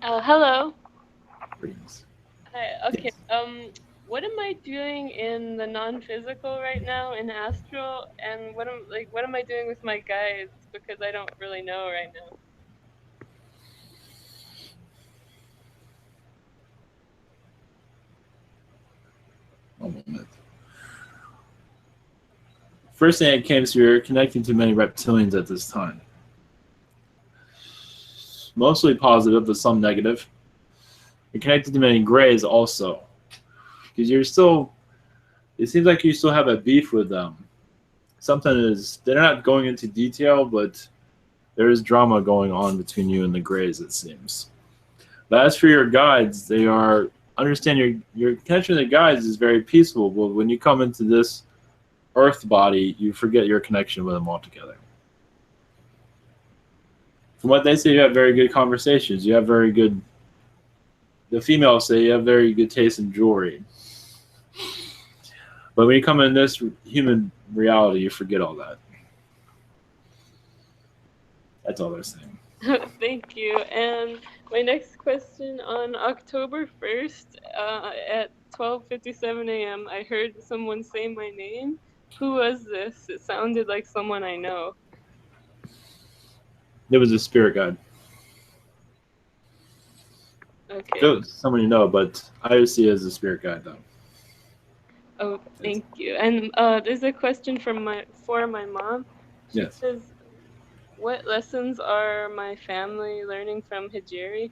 Hello. Greetings. Hi. Okay. What am I doing in the non-physical right now in astral, and what am I doing with my guides? Because I don't really know right now. One moment. First thing that came to you, you're connecting to many reptilians at this time. Mostly positive, but some negative. You're connected to many grays also. Because you're still, it seems like you still have a beef with them. Something is, they're not going into detail, but there is drama going on between you and the grays, it seems. But as for your guides, they are, understand your connection to the guides is very peaceful, but when you come into this earth body, you forget your connection with them altogether. From what they say, you have very good conversations. You have very good, the females say you have very good taste in jewelry. But when you come in this human reality, you forget all that. That's all they're saying. Thank you. And my next question, on October 1st at 12:57 a.m., I heard someone say my name. Who was this? It sounded like someone I know. It was a spirit guide. Okay. So someone you know, but I see it as a spirit guide, though. Oh, thank you. And there's a question for my mom. She Yes. says, what lessons are my family learning from Hijiri?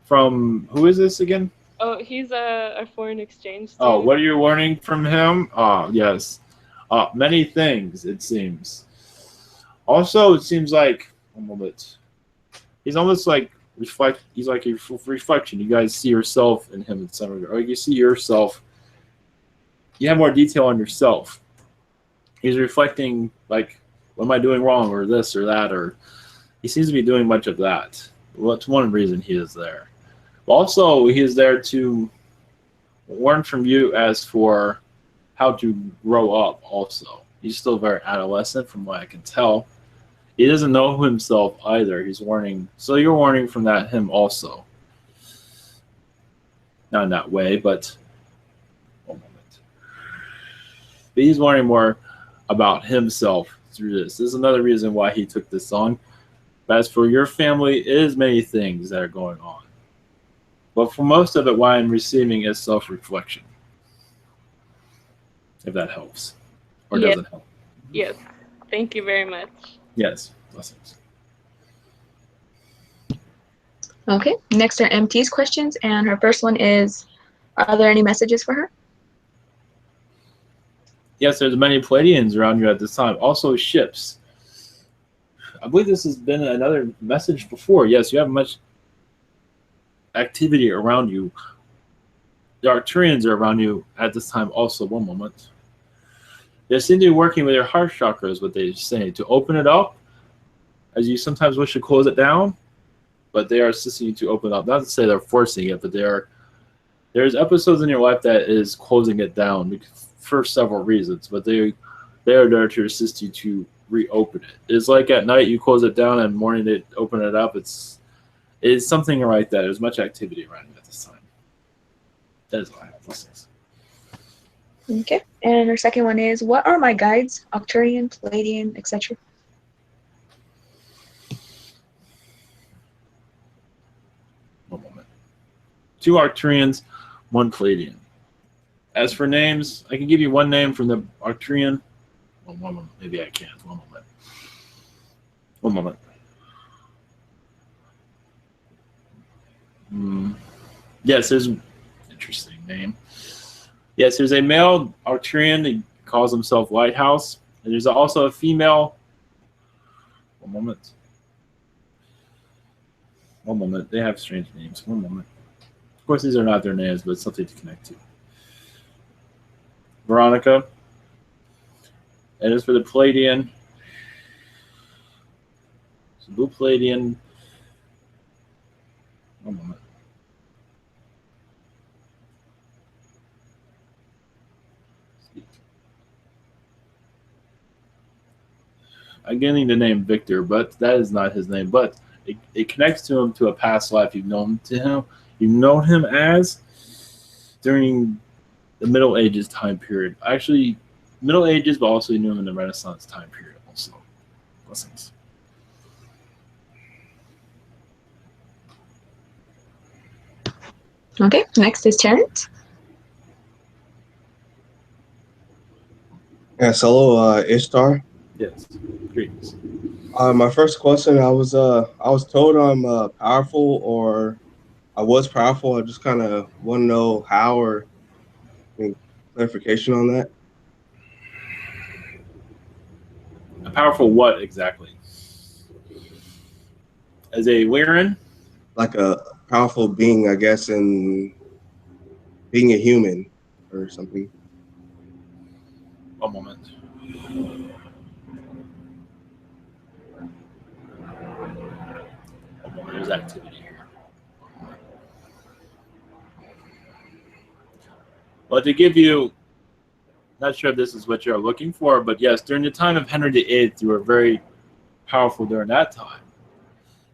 From, who is this again? Oh, he's a foreign exchange student. Oh, what are you learning from him? Oh, yes. Many things, it seems. Also, it seems like, a moment, he's almost like, he's like a reflection. You guys see yourself in him in some regard. Or you see yourself, you have more detail on yourself. He's reflecting, like, what am I doing wrong, or this or that, or he seems to be doing much of that. Well, that's one reason he is there. Also, he is there to learn from you as for how to grow up also. He's still very adolescent from what I can tell. He doesn't know himself either. He's learning. So you're learning from that him also. Not in that way, but one moment. But he's learning more about himself through this. This is another reason why he took this on. But as for your family, it is many things that are going on. But for most of it, what I'm receiving is self-reflection. If that helps. Or Yes. doesn't help. Yes. Thank you very much. Yes. Blessings. Okay, next are MT's questions, and her first one is, are there any messages for her? Yes, there's many Pleiadians around you at this time. Also ships. I believe this has been another message before. Yes, you have much activity around you. The Arcturians are around you at this time also. One moment. They seem to be working with your heart chakra, is what they say, to open it up, as you sometimes wish to close it down, but they are assisting you to open it up. Not to say they're forcing it, but there's episodes in your life that is closing it down for several reasons, but they are there to assist you to reopen it. It's like at night you close it down and morning they open it up. It's something like that. There's much activity around you at this time. That is all I have. Blessings. Okay, and her second one is, what are my guides? Arcturian, Pleiadian, etc. One moment. 2 Arcturians, 1 Pleiadian. As for names, I can give you one name from the Arcturian. Well, one moment. Maybe I can't. One moment. One moment. Yes, there's an interesting name. Yes, there's a male Arcturian that calls himself Lighthouse. And there's also a female. One moment. One moment. They have strange names. One moment. Of course, these are not their names, but it's something to connect to. Veronica. And as for the Pleiadian, it's a blue Pleiadian. One moment. I'm getting the name Victor, but that is not his name. But it connects to him to a past life you've known him as during the Middle Ages time period. Actually, Middle Ages, but also you knew him in the Renaissance time period also. Blessings. Okay, next is Terrence. Yes, hello, Ishtar. Yes, greetings. My first question, I was told I'm powerful, or I was powerful. I just kind of want to know how, or any clarification on that. A powerful what exactly? As a Lyran? Like a powerful being, I guess, in being a human or something. One moment. There's activity here. Well, to give you, not sure if this is what you're looking for, but yes, during the time of Henry VIII, you were very powerful during that time.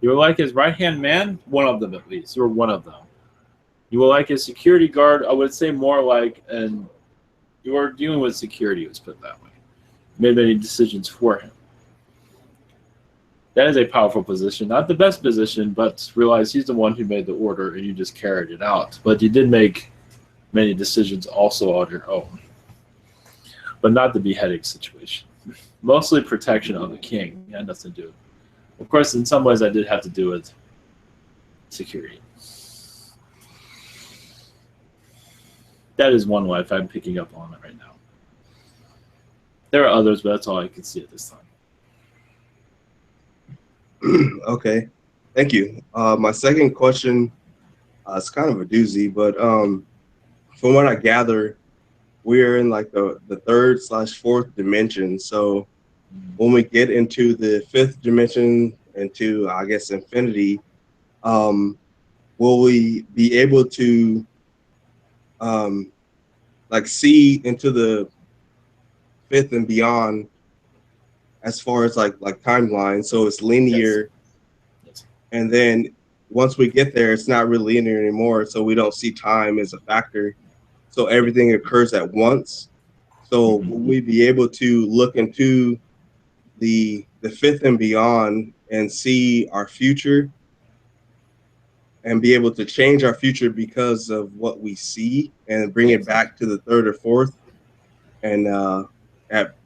You were like his right-hand man, one of them at least. You were one of them. You were like his security guard, I would say more like, and you were dealing with security, let's put it that way. Made many decisions for him. That is a powerful position. Not the best position, but realize he's the one who made the order and you just carried it out. But you did make many decisions also on your own. But not the beheading situation. Mostly protection of the king. It had nothing to do. Of course, in some ways I did have to do with security. That is one way if I'm picking up on it right now. There are others, but that's all I can see at this time. Okay, thank you. My second question, it's kind of a doozy, but from what I gather, we're in like the 3rd/4th dimension. So when we get into the 5th dimension, into I guess infinity, will we be able to like see into the 5th and beyond, as far as like timeline? So it's linear. Yes. And then once we get there, it's not really linear anymore. So we don't see time as a factor. So everything occurs at once. So will we be able to look into the 5th and beyond and see our future and be able to change our future because of what we see and bring it back to the 3rd or 4th and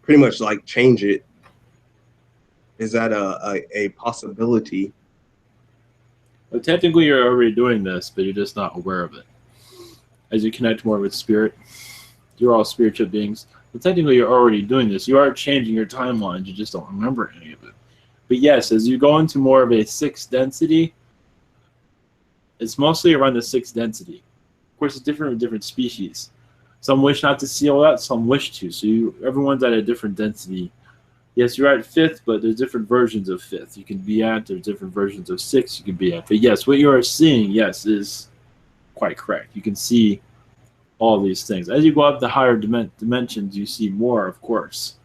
pretty much like change it? Is that a possibility? Well, technically you're already doing this, but you're just not aware of it. As you connect more with spirit, you're all spiritual beings. But technically you're already doing this. You are changing your timelines, you just don't remember any of it. But yes, as you go into more of a 6th density, it's mostly around the 6th density. Of course, it's different with different species. Some wish not to see all that, some wish to. So everyone's at a different density. Yes, you're at 5th, but there's different versions of 5th you can be at. There's different versions of 6th you can be at. But yes, what you are seeing, yes, is quite correct. You can see all these things. As you go up the higher dimensions, you see more, of course.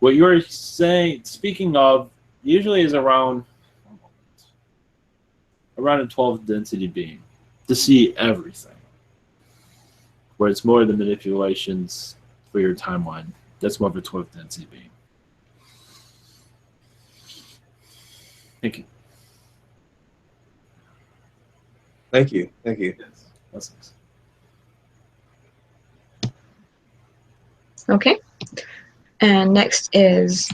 What you're speaking of, usually is around a 12th density being to see everything. Where it's more the manipulations for your timeline. That's more of a 12th density being. Thank you. Thank you. Thank you. Yes. Blessings. Okay. And next is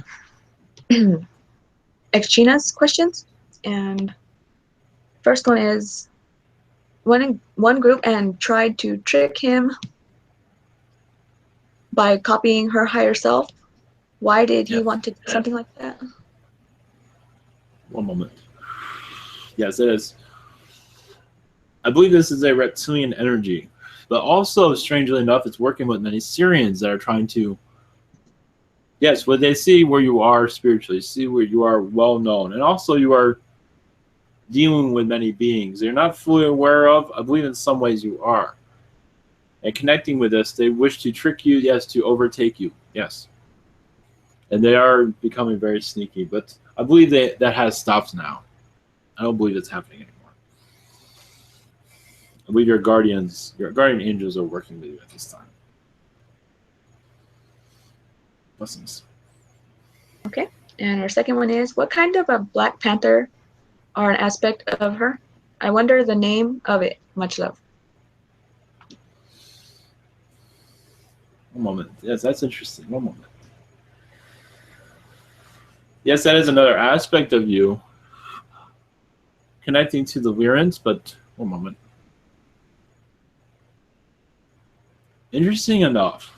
Xgina's questions. And first one is, one group and tried to trick him by copying her higher self. Why did he want to do something like that? One moment. Yes, it is. I believe this is a reptilian energy, but also, strangely enough, it's working with many Syrians that are trying to, yes, when they see where you are spiritually, see where you are well known, and also you are dealing with many beings they're not fully aware of. I believe in some ways you are. And connecting with us, they wish to trick you, yes, to overtake you, yes. And they are becoming very sneaky, but I believe that has stopped now. I don't believe it's happening anymore. I believe your guardian angels are working with you at this time. Blessings. Okay. And our second one is, what kind of a Black Panther are an aspect of her? I wonder the name of it. Much love. One moment. Yes, that's interesting. One moment. Yes, that is another aspect of you connecting to the Lyrans, but one moment. Interesting enough,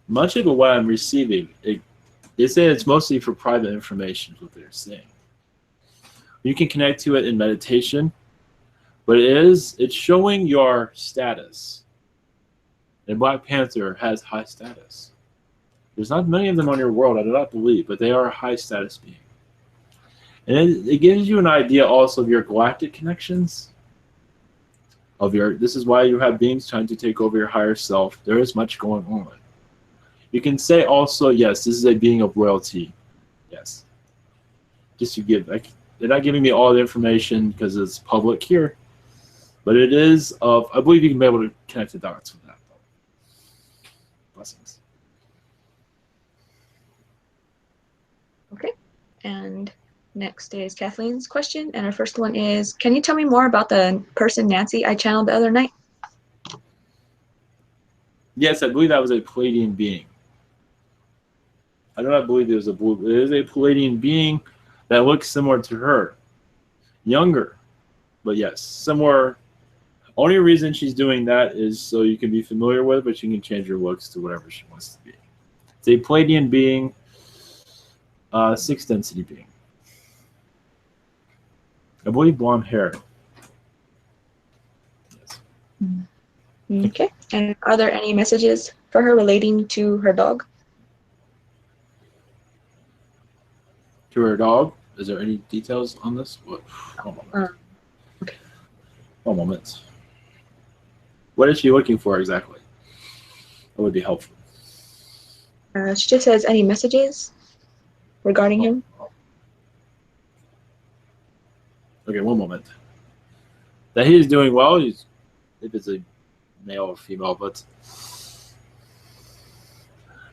much of what I'm receiving, they say it's mostly for private information, is what they're saying. You can connect to it in meditation, but it's showing your status. And Black Panther has high status. There's not many of them on your world, I do not believe, but they are a high status being. And it gives you an idea also of your galactic connections. This is why you have beings trying to take over your higher self. There is much going on. You can say also, yes, this is a being of royalty. Yes. Just to give, they're not giving me all the information because it's public here, but it is of, I believe you can be able to connect the dots with that. Blessings. Okay. And next is Kathleen's question. And our first one is, can you tell me more about the person Nancy I channeled the other night? Yes, I believe that was a Pleiadian being. I do not believe there was a blue. It is a Pleiadian being that looks similar to her. Younger, but yes, similar. Only reason she's doing that is so you can be familiar with it, but she can change her looks to whatever she wants to be. It's a Pleiadian being, 6th density being. I believe blonde hair. Yes. Okay. And are there any messages for her relating to her dog? To her dog? Is there any details on this? What? One moment. Okay. One moment. What is she looking for exactly? That would be helpful. She just says any messages regarding him. Okay, one moment. That he is doing well. If it's a male or female, but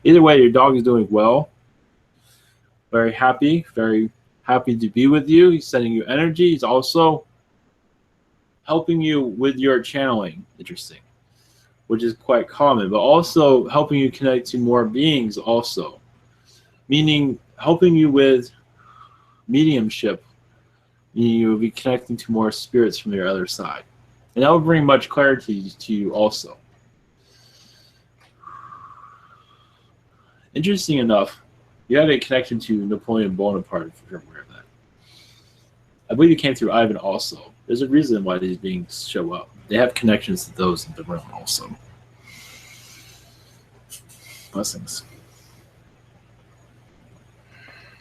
either way, your dog is doing well. Very happy to be with you. He's sending you energy. He's also helping you with your channeling. Interesting, which is quite common, but also helping you connect to more beings also, meaning helping you with mediumship. You will be connecting to more spirits from your other side, and that will bring much clarity to you also. Interesting enough, you have a connection to Napoleon Bonaparte, if you're aware of that. I believe you came through Ivan also. There's a reason why these beings show up. They have connections to those in the room also. Blessings.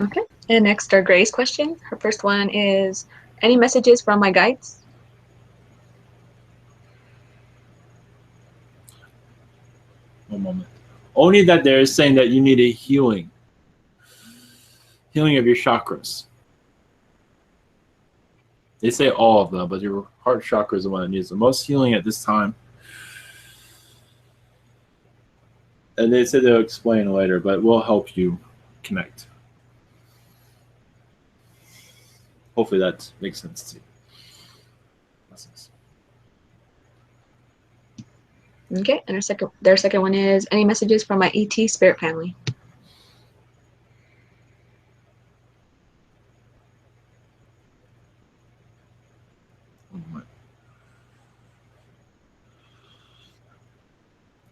Okay. And next are Grace's question. Her first one is, any messages from my guides? One moment. Only that they're saying that you need a healing of your chakras. They say all of them, but your heart chakra is the one that needs the most healing at this time. And they said they'll explain later, but we'll help you connect. Hopefully that makes sense to you. Blessings. Okay. And their second one is, any messages from my ET spirit family?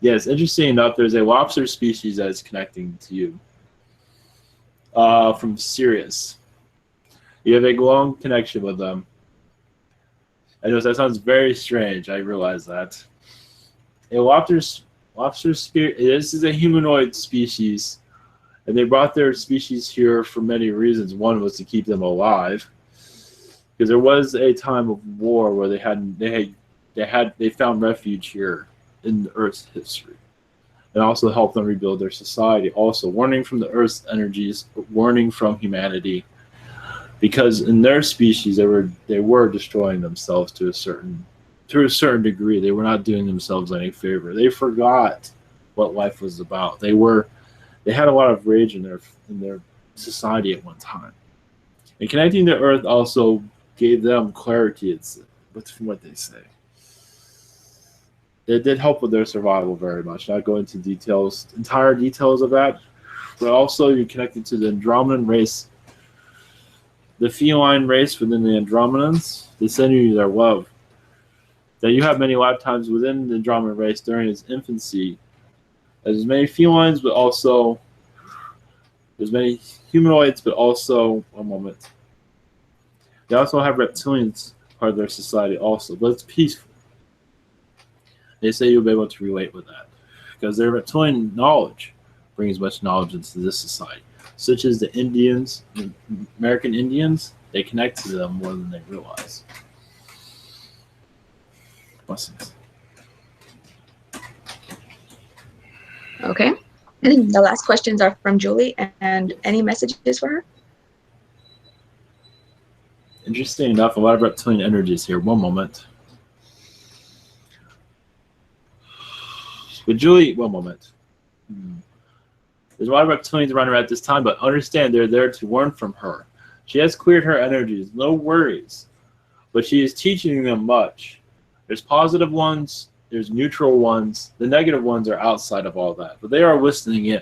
Yes, interesting enough, there's a lobster species that is connecting to you from Sirius. You have a long connection with them. I know that sounds very strange. I realize that. A lobster spirit. This is a humanoid species, and they brought their species here for many reasons. One was to keep them alive, because there was a time of war where they found refuge here in the Earth's history, and also help them rebuild their society. Also, warning from the Earth's energies, warning from humanity, because in their species they were destroying themselves to a certain degree. They were not doing themselves any favor. They forgot what life was about. They had a lot of rage in their society at one time, and connecting to Earth also gave them clarity. From what they say. It did help with their survival very much. Not go into entire details of that, but also you're connected to the Andromedan race, the feline race within the Andromedans. They send you their love. That you have many lifetimes within the Andromedan race during its infancy. There's many felines, but also there's many humanoids, but also one moment. They also have reptilians part of their society also, but it's peaceful. They say you'll be able to relate with that because their reptilian knowledge brings much knowledge into this society, such as the Indians, the American Indians. They connect to them more than they realize. Blessings. Okay. The last questions are from Julie, and any messages for her? Interesting enough, a lot of reptilian energies here. One moment. With Julie, one moment. There's a lot of reptilians around her at this time, but understand they're there to learn from her. She has cleared her energies, no worries. But she is teaching them much. There's positive ones, there's neutral ones. The negative ones are outside of all that, but they are listening in.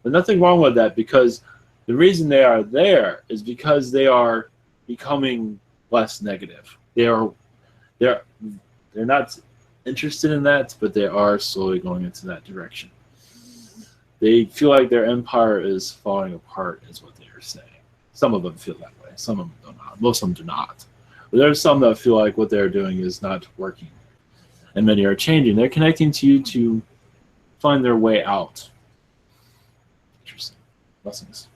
But nothing wrong with that, because the reason they are there is because they are becoming less negative. They're not interested in that, but they are slowly going into that direction. They feel like their empire is falling apart, is what they are saying. Some of them feel that way. Some of them do not. Most of them do not. But there's some that feel like what they're doing is not working. And many are changing. They're connecting to you to find their way out. Interesting. Blessings.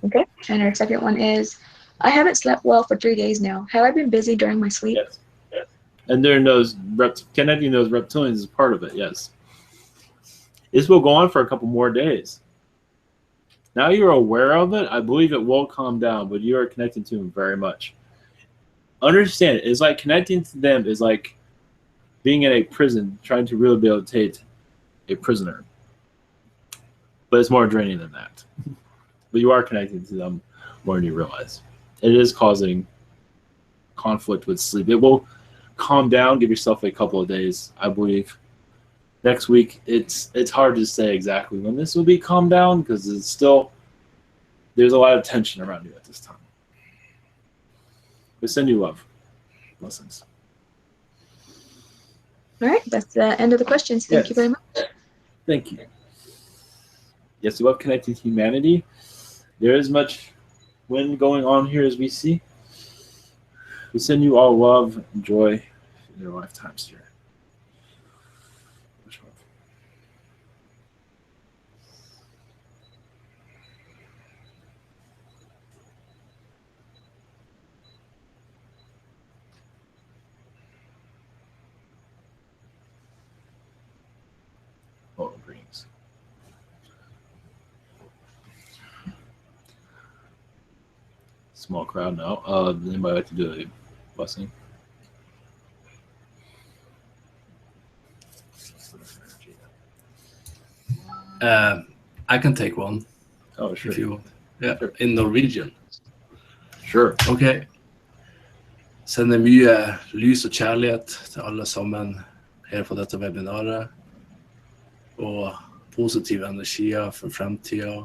Okay. And our second one is, I haven't slept well for 3 days now. Have I been busy during my sleep? Yes. Yes. And there knows connecting those reptilians is part of it, yes. This will go on for a couple more days. Now you're aware of it, I believe it will calm down, but you are connecting to them very much. Understand, it's like connecting to them is like being in a prison, trying to rehabilitate a prisoner. But it's more draining than that. But you are connecting to them more than you realize. It is causing conflict with sleep. It will calm down. Give yourself a couple of days, I believe. Next week, it's hard to say exactly when this will be calmed down because it's still, there's a lot of tension around you at this time. We send you love. Blessings. All right, that's the end of the questions. Thank you very much. Thank you. Yes, we love connecting to humanity. There is much wind going on here as we see. We send you all love and joy in your lifetimes here. Much love. Oh, greetings. Small crowd now. Does anybody like to do a blessing? I can take one. Oh, sure. If you want. Yeah, sure. In Norwegian. Sure. Ok. Sender mye lys og kjærlighet til alle sammen her på dette webinaret. Og positive energier for fremtiden.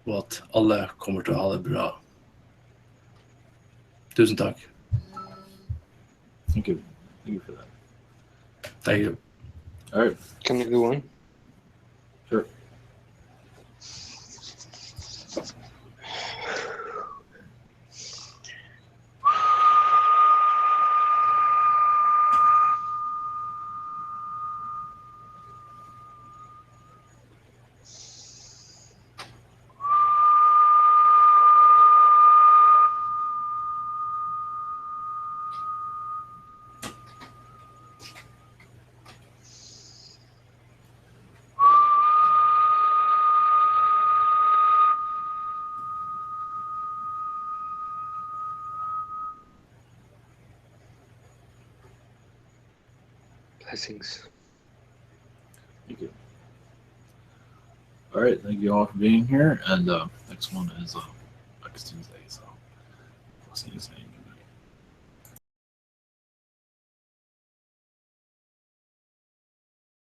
Og at alle kommer til å ha det bra. Tusen takk. Thank you. Thank you for that. Thank you. All right. Can I do one? Sure. Blessings. Thank you. All right. Thank you all for being here. And next one is next Tuesday. So we'll see you soon.